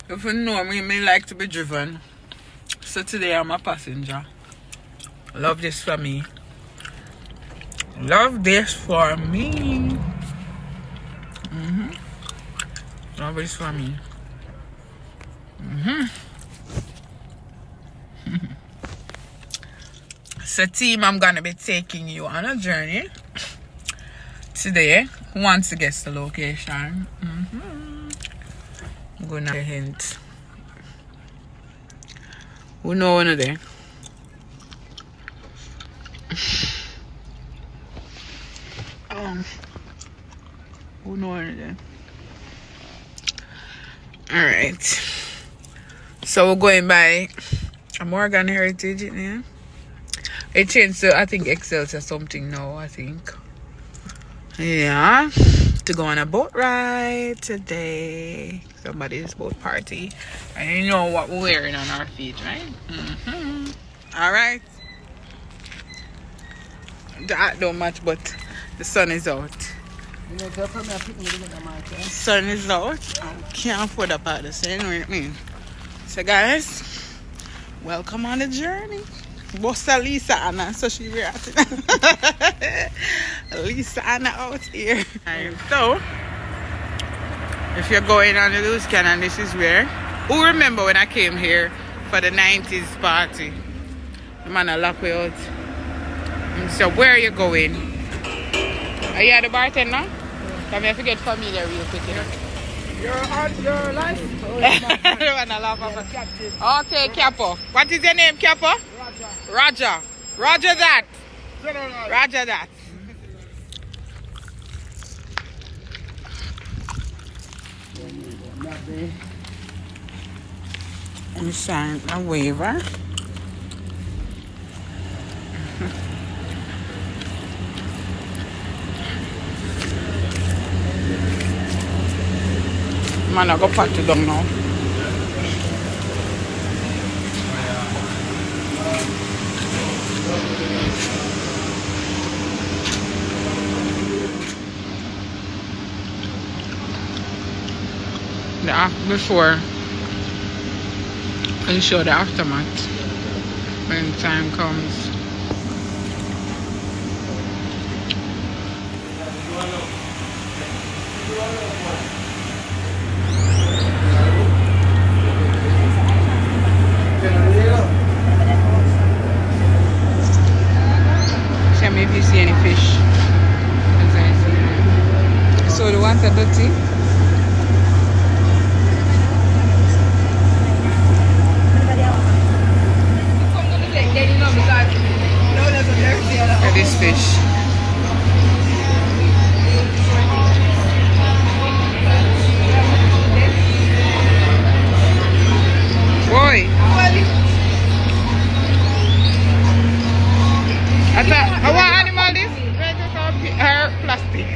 If you know me, me like to be driven. So today I'm a passenger. Love this for me. Love this for me. Love this for me. So team, I'm gonna be taking you on a journey today. Who wants to guess the location? I'm gonna hint. Who know one of them? Who know one of them? Alright. So we're going by a Morgan Heritage, yeah? It changed to, I think, Excelsior something now, I think. Yeah. To go on a boat ride today. Somebody's boat party. And you know what we're wearing on our feet, right? Alright. That don't match, but the sun is out. The sun is out. I can't afford a part of the you know what I mean? So guys, welcome on the journey. Bossa Lisa Anna, so she reacted. Lisa Anna out here. So, if you're going on the loose cannon, this is where. Who remember when I came here for the 90s party? The man I lock me out. So where are you going? Are you at the bartender? Come here, forget familiar real quick. Your life? Okay, Capo. What is your name, Capo? Roger. Roger that. Roger that. And sign a waiver. Man, I go pack it down now. Before and show the aftermath when time comes. Show me if you see any fish. So the ones are dirty. This fish. Boy. I want animal this? Her plastic.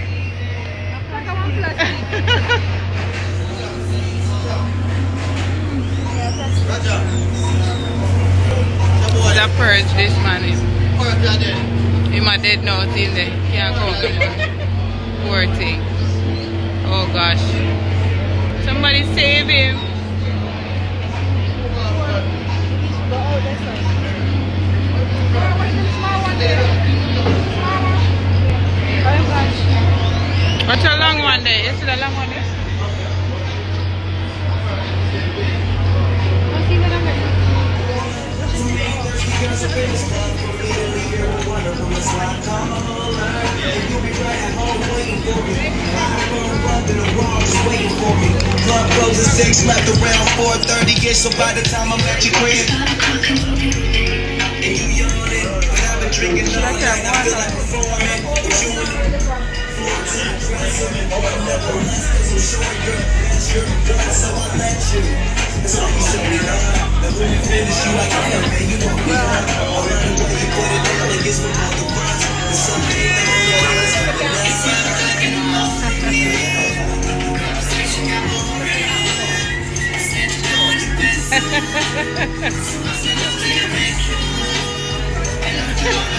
The purge this man is. Him a dead now, it's in there. Can't come no more. Poor thing. Oh gosh. Somebody save him. What's a long one there? Is it a long one there? Club closes 6, left around 4:30. So by the time I'm at your crib, and you yawning, but I've been drinking all night. I feel like performing. But you in the so I let you. It's like you should be done. Then when you finish, you like, damn, man, you know me. All right, the way you put it down, it gets me on the front. And something on your eyes, and that's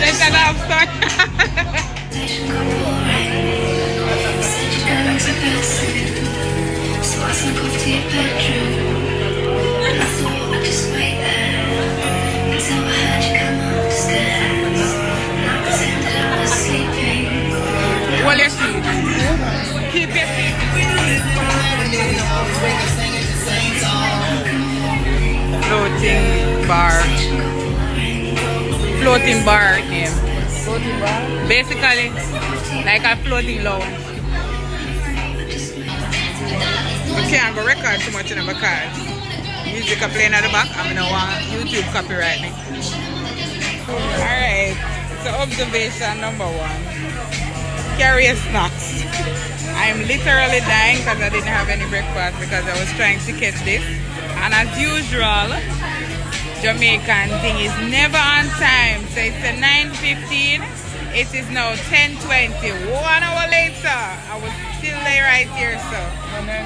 Let that out, start. So I snuck off to your bedroom. bar. Floating bar name. Floating bar? Basically, like a floating lounge. We can't go record too much in the because music are playing at the back. I'm gonna want YouTube copyright me. Alright, so observation number 1. Carry a snacks. I'm literally dying because I didn't have any breakfast because I was trying to catch this. And as usual, Jamaican thing is never on time. So it's a 9:15. It is now 10:20. 1 hour later, I was still there right here, so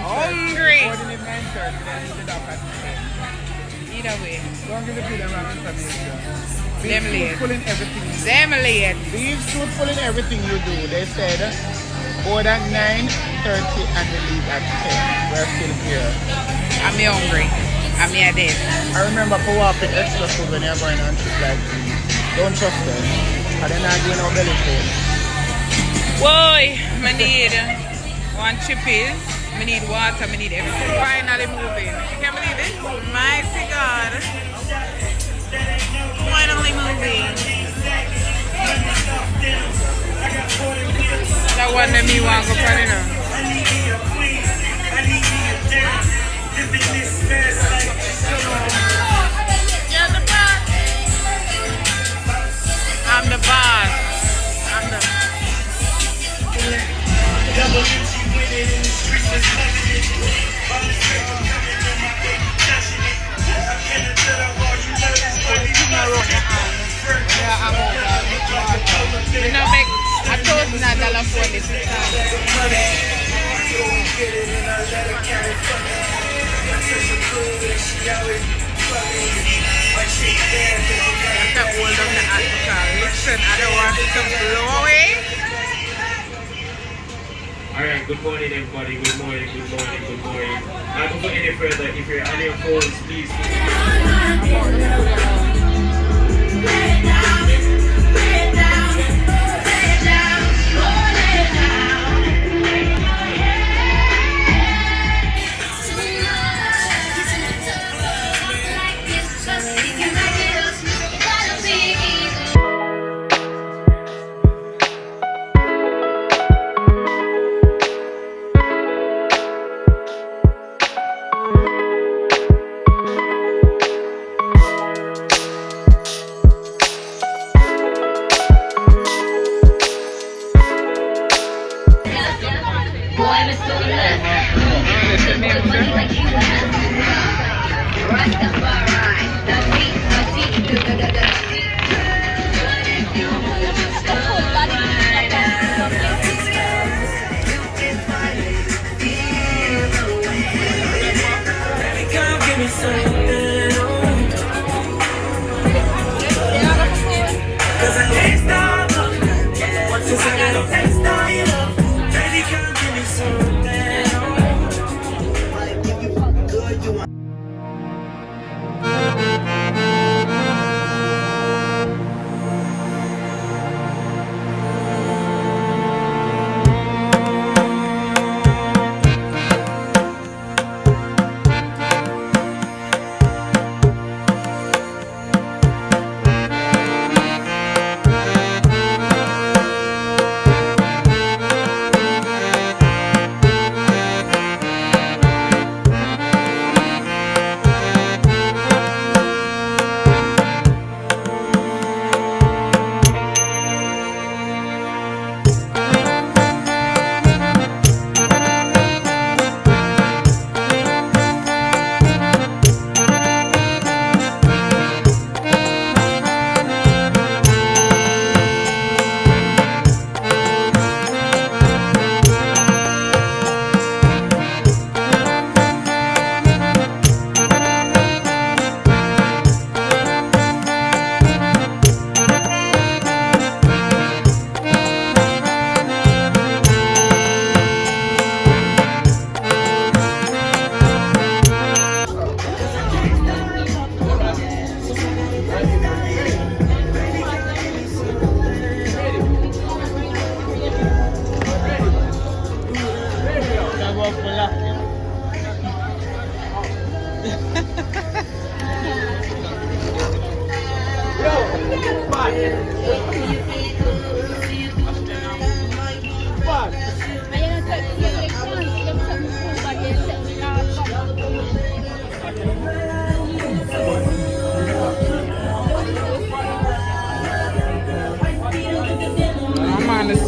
hungry. Either way. Don't give the people them information. Them Be late. truthful in everything. Them late. Be truthful in everything you do. They said board at 9:30 and they leave at 10. We're still here. I'm hungry. I'm here dead. I remember for walking extra food when you're going on trip like this. Don't trust them. And they're not doing no belly food. Boy, I need one chippies. I need water. I need everything. Finally moving. You can believe it? Mighty God. Finally moving. That one that me want to go for dinner. You're the boss. I'm the boss. I'm the... You know, make I told you not $1 for this Listen, I don't want it to blow away. Alright, good morning everybody, good morning, good morning, good morning. Don't go any further, if you're on your phones, please.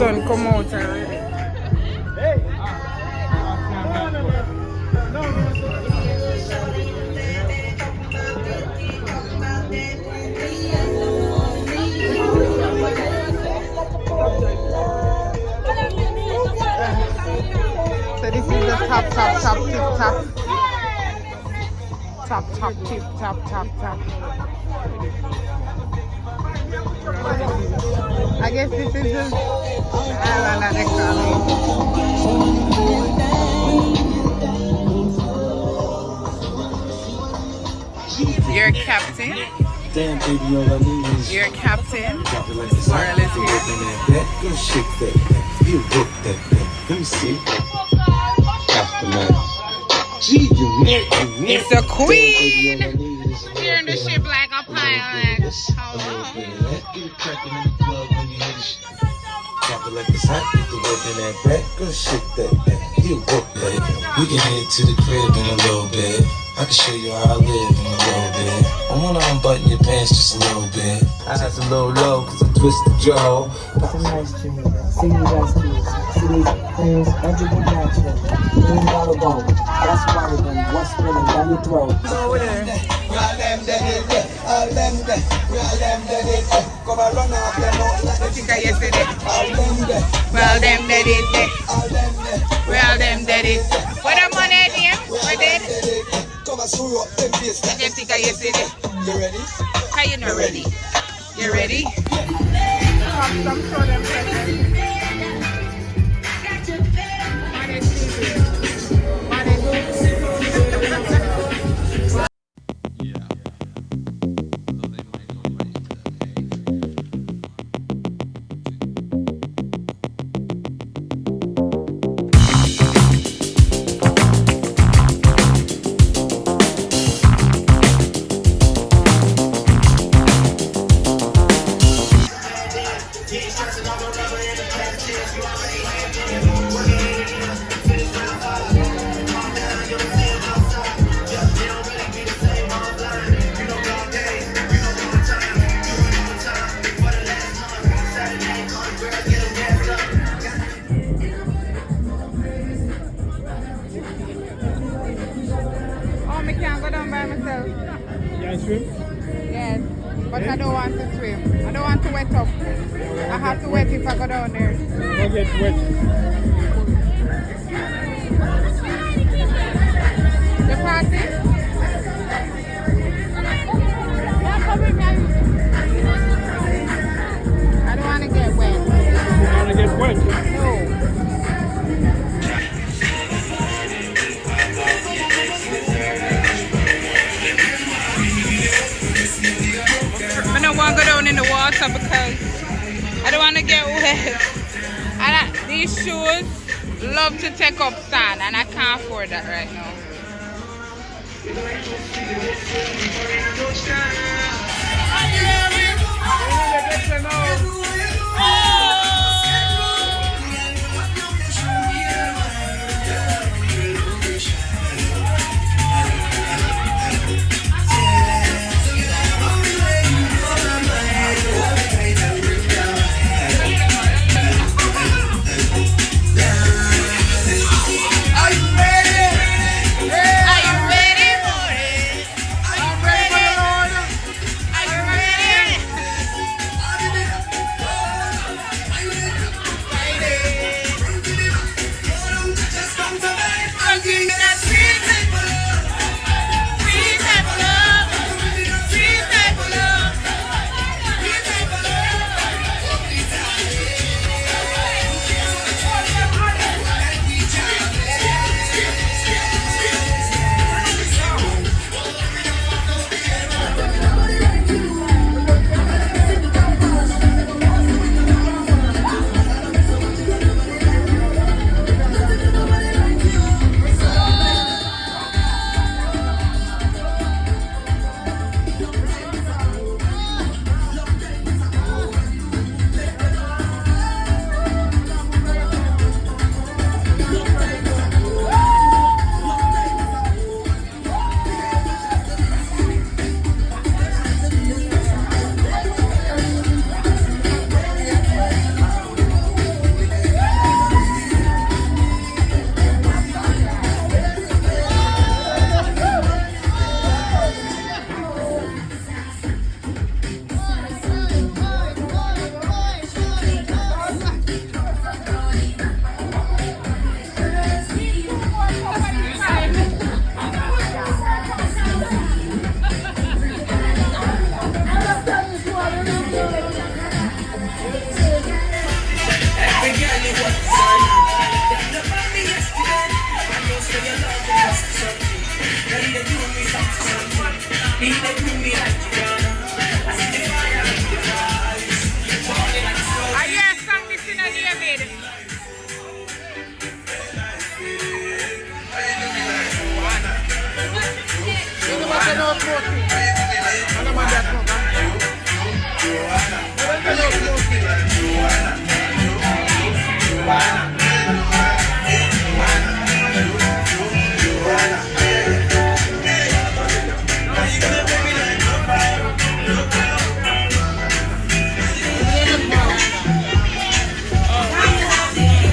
sun come out already. So this is the top tip top. Top tip top. I guess this is the they call it. You're captain. Damn, baby, all I need is You're captain. drop it like this. World is here. Go shake that. You book that thing. Let me see. Aftermath. It's a queen. Steering the ship like a pilot. How long? Get it cracking in the club when you hear the shit. Drop it like it's hot. Get the work in that back. Go shake that thing. You book that. We can head to the crib in a little bit. I can show you how I live in a little bit. I wanna unbutton your pants just a little bit. I have to low cause I twist the jaw. It's a nice Jamaica. See you guys too. See these friends, budget and natural. $1 bone. That's why then what's spilling down your throat. Over there. Well, them did it. Well, them did it. What am I there? What did? You ready? How you not ready? You ready? Oh, I can't go down by myself. You can swim? Yes, but I don't want to swim. I don't want to wet up. I have to wet if I go down there. Don't get wet. The party? I don't want to get wet. You wanna get wet? No. I don't want to go down in the water because I don't want to get wet. And these shoes love to take up sand and I can't afford that right now. I hear a song this in a David.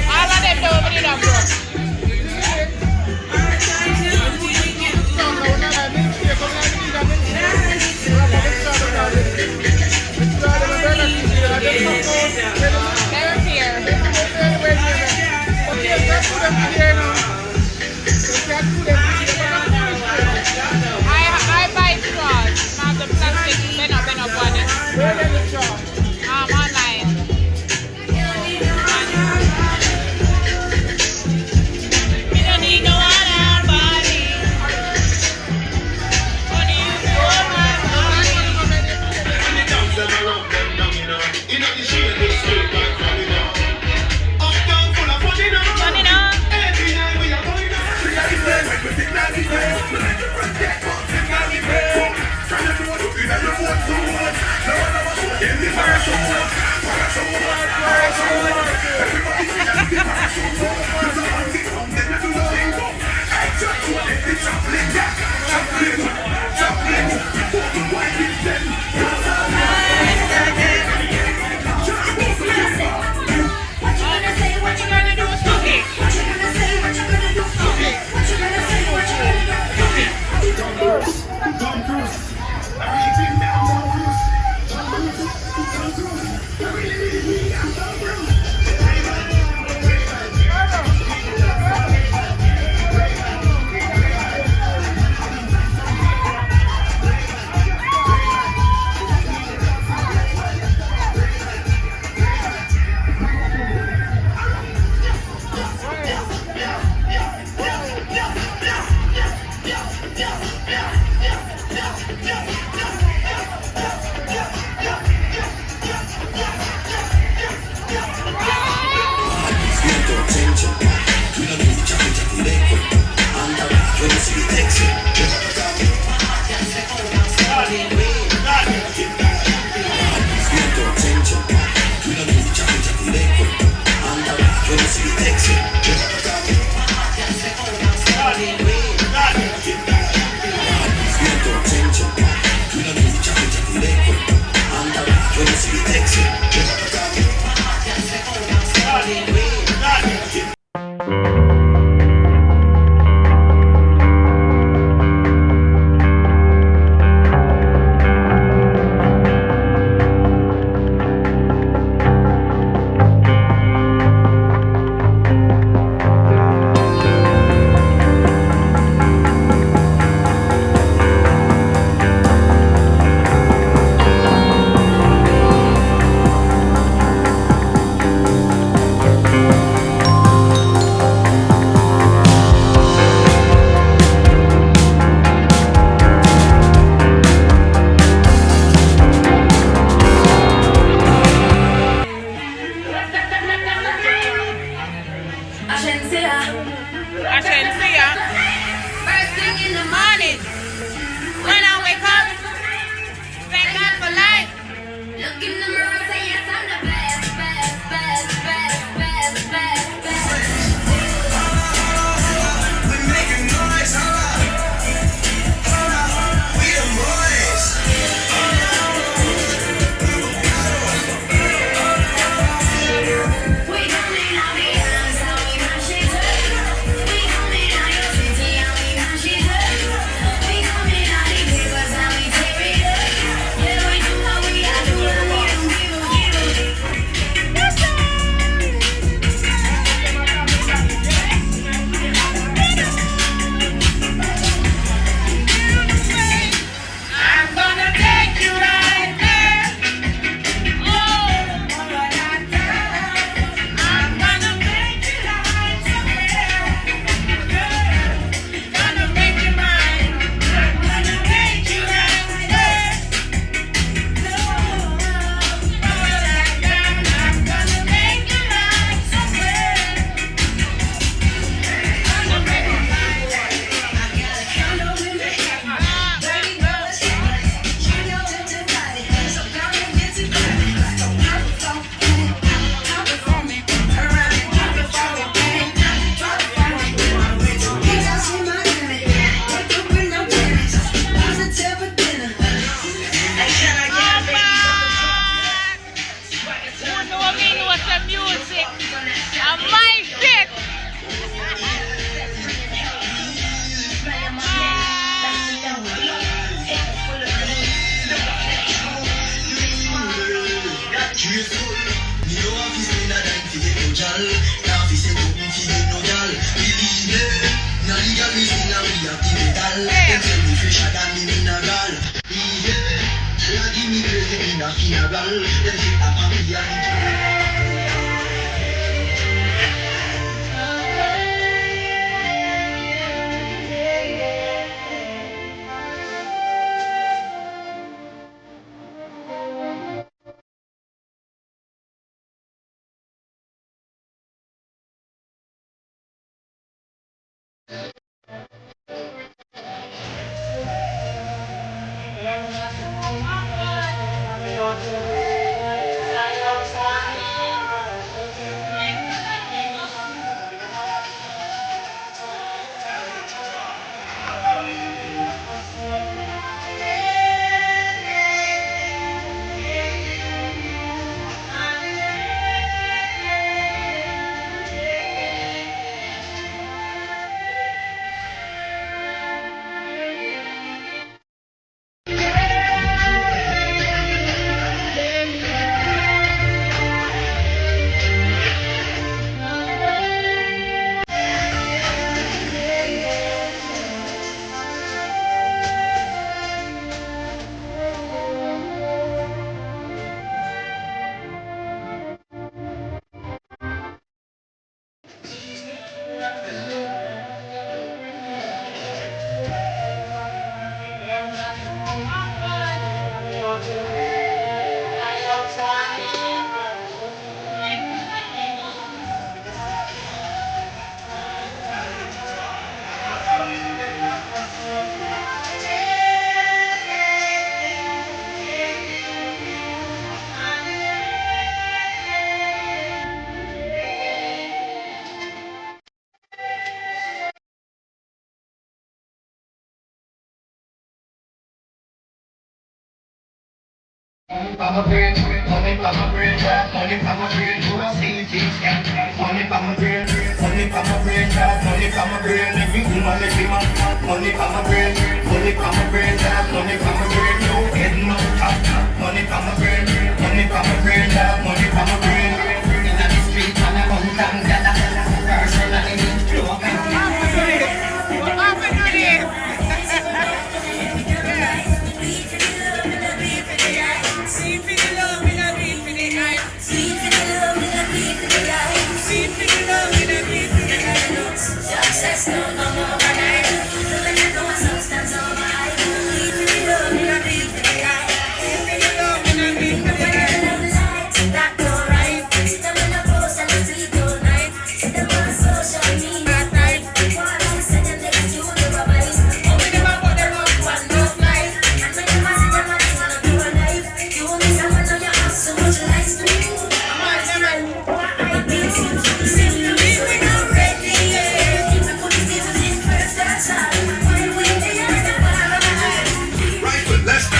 All of them know we need a bro. They're here. I buy straws, not the plastic beno one. Online. Me no need no other body. Only you know my body. Funny no? Attention. Grateful. Me know I feel spend a dime to get no gal. Now fi say nothing fi get no gal. Believe me. Now the gal is in a we have the medal. Them tell me fresher than me mineral. Believe me. Tell give me present in a funeral. Them say I'm a million. Money for my brain, money for my brain, money for my brain, do I see things? Money for my brain, money for my brain, money for my brain, every woman let me man. Money for my brain, money for my brain, money for my brain, no head no top. Money for my brain, money for my brain, money for my brain. In the street, man, I come down, gala, personally, flow up and What happened to this? See for the love in a beat for the eye. See for the love in a beat for the eye. See for the love in a beat for the eye. Success no more overnight. Doing it no substance over eye. See for the love in a beat for the eye. See for the love in a beat for the eye. That's alright. See them in the post and the street all night. See them on social media at night. What I said them they can do the revise. Oh, we never put them up one no flight. And when them see them I think I'll do a life. You want me someone on your house so much life to me. I'm on the right. I think so. See me when I'm ready. Keep me putting things in first. That's all. When we there, that's what I'm like. Right foot, let's go.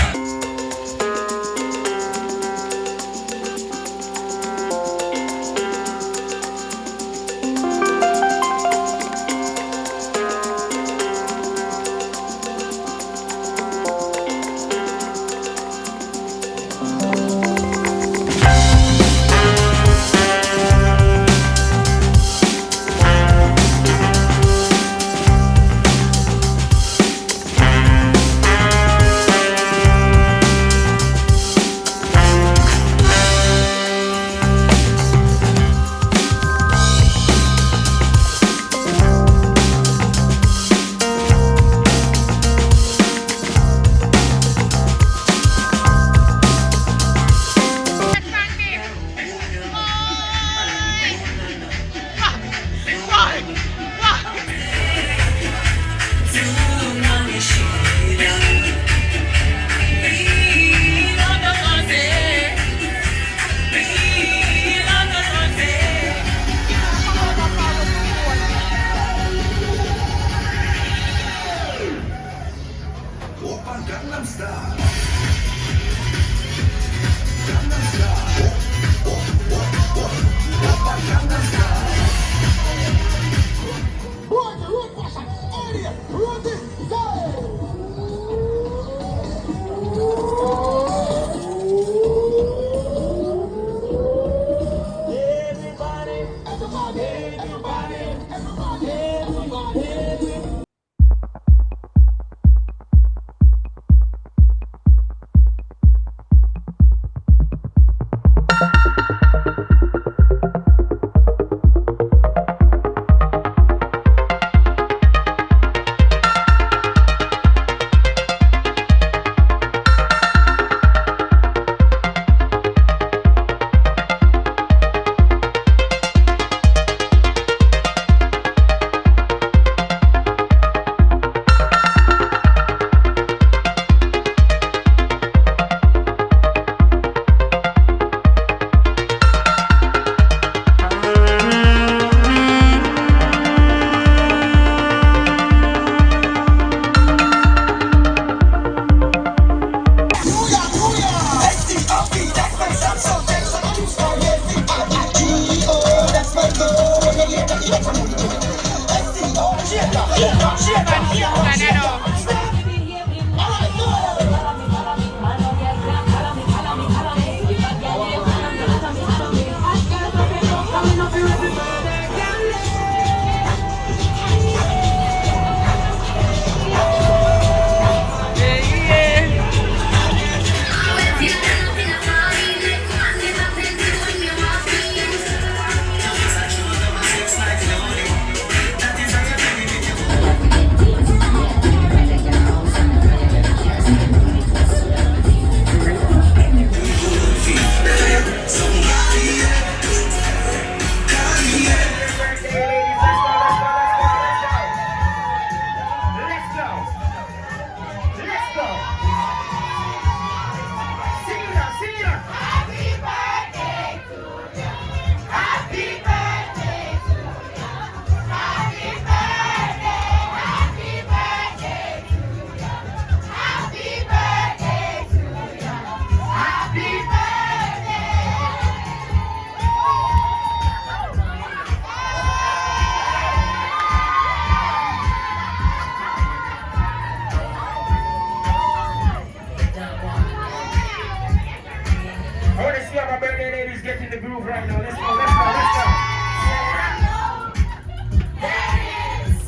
move right now. Let's go, let's go, let's go.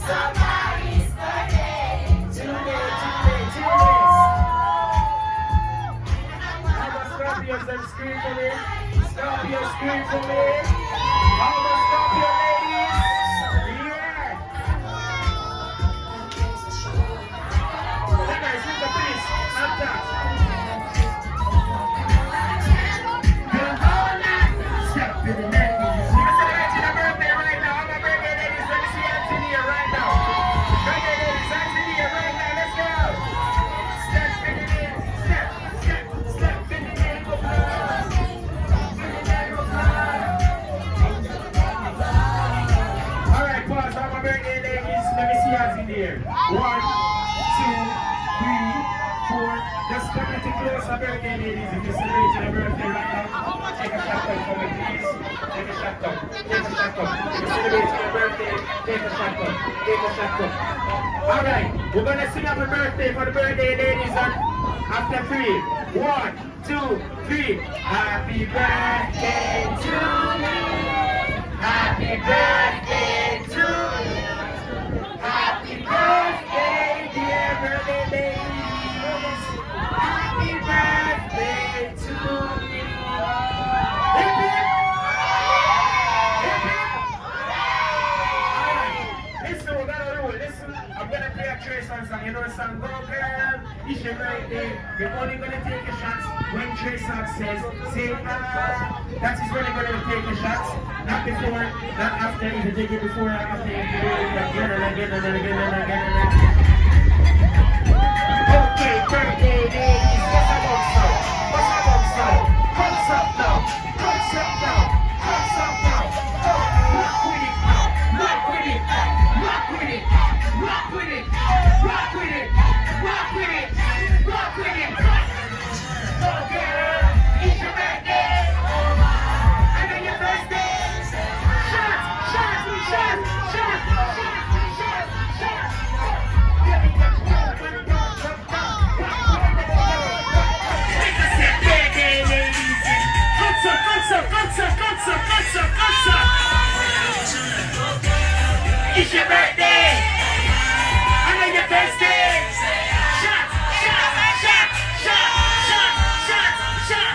Somebody's birthday. Today. How about Scorpios and scream for me? Scorpio, scream for me. How about Scorpio ladies? Yeah. Hey guys, with the police. Step to the neck. Let's celebrate your birthday right now. I'm a birthday ladies. Let me see Anthony here right now. Birthday ladies, Anthony here right now. Let's go. Step in the name. Step in the name of love. In the name of love. All right, pause. I'm a birthday ladies. Let me see Anthony here. 1, 2, 3, 4. Just come to close our birthday ladies. If you're celebrating a birthday right now, take a shot out for me, please. Take a shot out. Take a shot out. If you're celebrating your birthday, take a shot out. Take a shot out. All right, we're going to sing happy birthday for the birthday ladies and after 3. 1, 2, 3. Happy birthday to you. Happy birthday to you. Happy birthday, dear birthday ladies. Happy birthday to you. Hip hip. Hip hip. Alright, listen, we got a rule. Listen, I'm gonna play a Trey song. You know the song, go girl, it's your birthday. You're only gonna take your shots when Trey song says, say ah. That is when you're gonna take your shots. Not before, not after. If you take it before or after, you do it again and again and again and again and again. Okay, birthday ladies, what's up now? What's up now? What's up now? What's up now? What's up now? Rock with it, rock with it, rock with it, rock with it, rock with it, rock with it, rock with it. Go girl, it's your birthday. And then your birthday. Shot, shot, shot, shot, shot, shot, shot. It's your birthday. I know your birthday. Shot, shot, shot, shot, shot, shot, shot.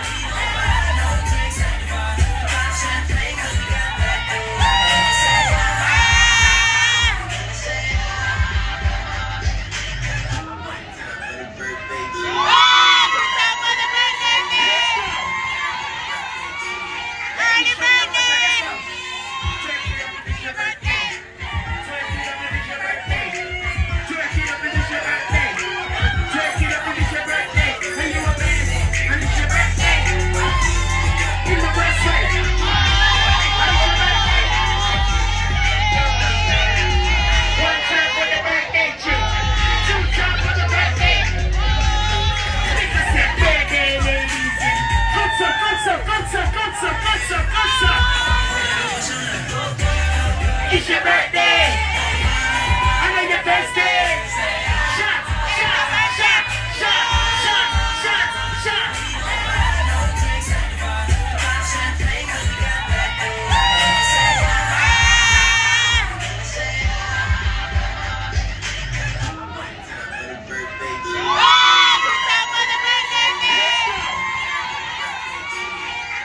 It's your birthday. I know your birthday. Shot, shot, shot, shot, shot, shot, shot.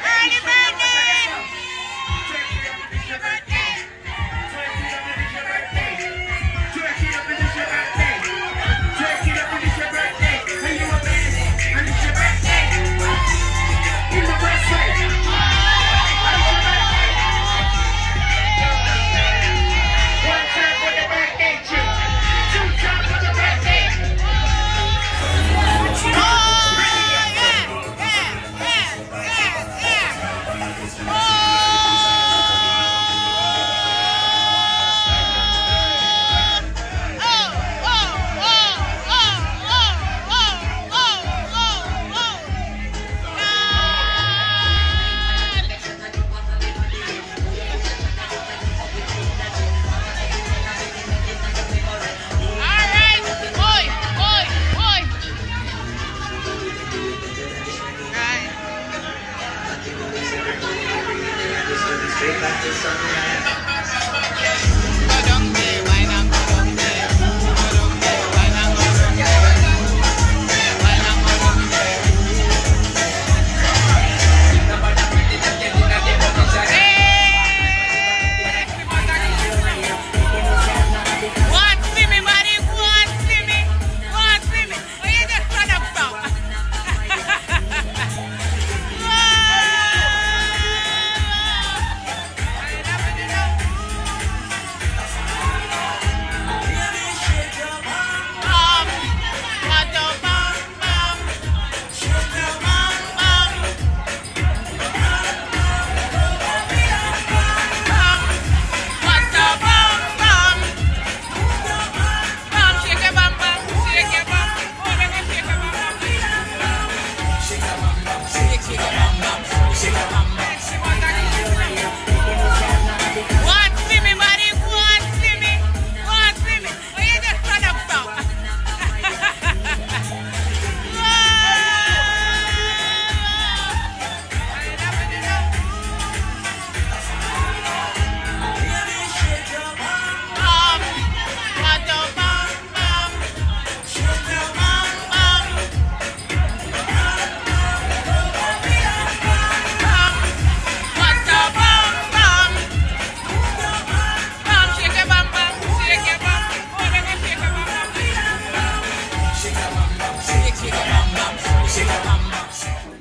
Happy birthday.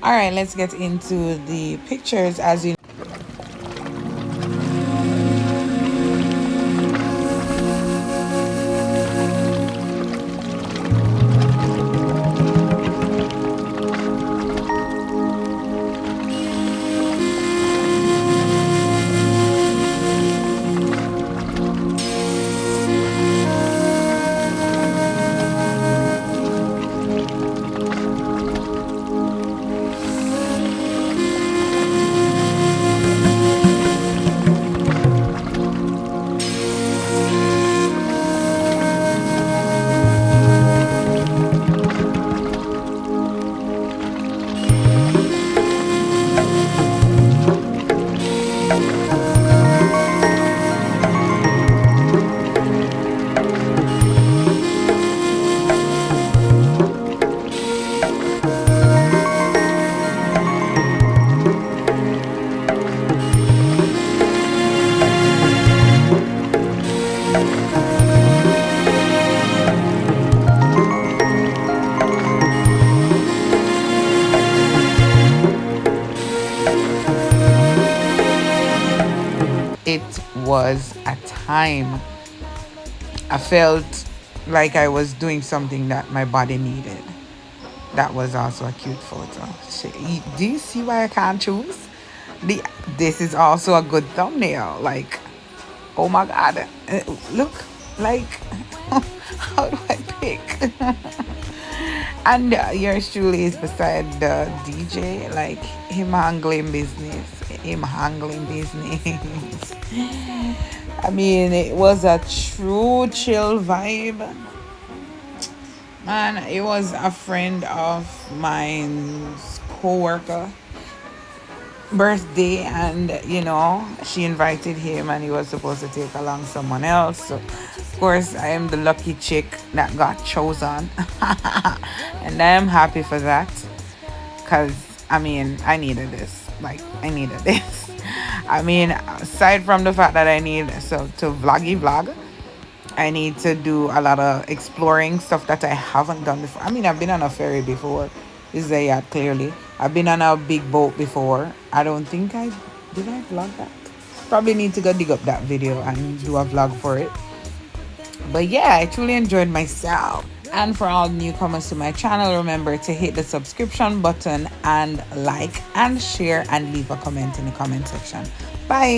All right, let's get into the pictures. As you it was a time I felt like I was doing something that my body needed. That was also a cute photo. Do you see why I can't choose? This is also a good thumbnail. Like, oh my God. Look, like, how do I pick? And yours truly is beside the DJ. Like, him handling business. I mean, it was a true chill vibe. Man, it was a friend of mine's co-worker birthday, and she invited him and he was supposed to take along someone else. So of course I am the lucky chick that got chosen. And I am happy for that, because I mean, I needed this. I mean, aside from the fact that I need to vlog, I need to do a lot of exploring stuff that I haven't done before. I mean, I've been on a ferry before. This is a yacht, clearly. I've been on a big boat before. I don't think did I vlog that? Probably need to go dig up that video and do a vlog for it. But yeah, I truly enjoyed myself. And for all newcomers to my channel, remember to hit the subscription button and like and share and leave a comment in the comment section. Bye.